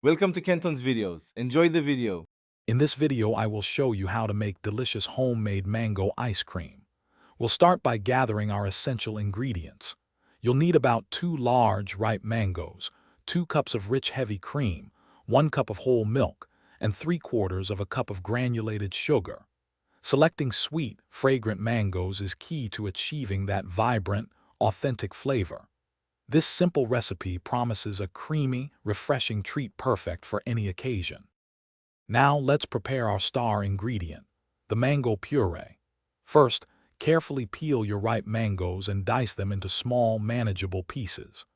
Welcome to Kenton's videos. Enjoy the video. In this video, I will show you how to make delicious homemade mango ice cream. We'll start by gathering our essential ingredients. You'll need about 2 large, ripe mangoes, 2 cups of rich, heavy cream, 1 cup of whole milk, and 3/4 of a cup of granulated sugar. Selecting sweet, fragrant mangoes is key to achieving that vibrant, authentic flavor. This simple recipe promises a creamy, refreshing treat perfect for any occasion. Now let's prepare our star ingredient, the mango puree. First, carefully peel your ripe mangoes and dice them into small, manageable pieces.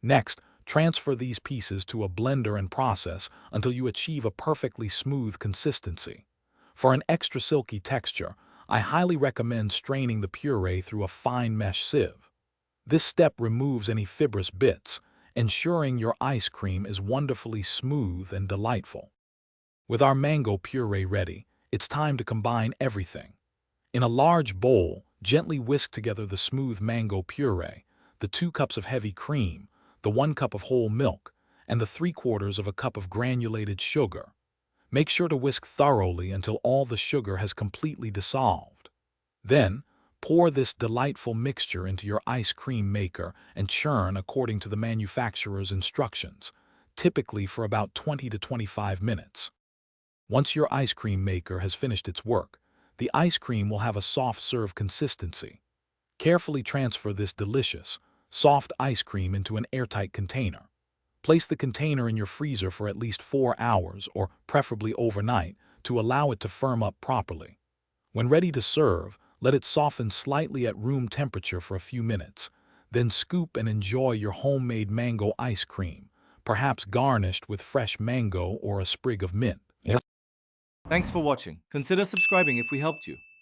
Next, transfer these pieces to a blender and process until you achieve a perfectly smooth consistency. For an extra silky texture, I highly recommend straining the puree through a fine mesh sieve. This step removes any fibrous bits, ensuring your ice cream is wonderfully smooth and delightful. With our mango puree ready, it's time to combine everything. In a large bowl, gently whisk together the smooth mango puree, the 2 cups of heavy cream, the 1 cup of whole milk, and the 3/4 of a cup of granulated sugar. Make sure to whisk thoroughly until all the sugar has completely dissolved. Then, pour this delightful mixture into your ice cream maker and churn according to the manufacturer's instructions, typically for about 20 to 25 minutes. Once your ice cream maker has finished its work, the ice cream will have a soft serve consistency. Carefully transfer this delicious, soft ice cream into an airtight container. Place the container in your freezer for at least 4 hours, or preferably overnight, to allow it to firm up properly. When ready to serve, let it soften slightly at room temperature for a few minutes. Then scoop and enjoy your homemade mango ice cream, perhaps garnished with fresh mango or a sprig of mint. Thanks for watching. Consider subscribing if we helped you.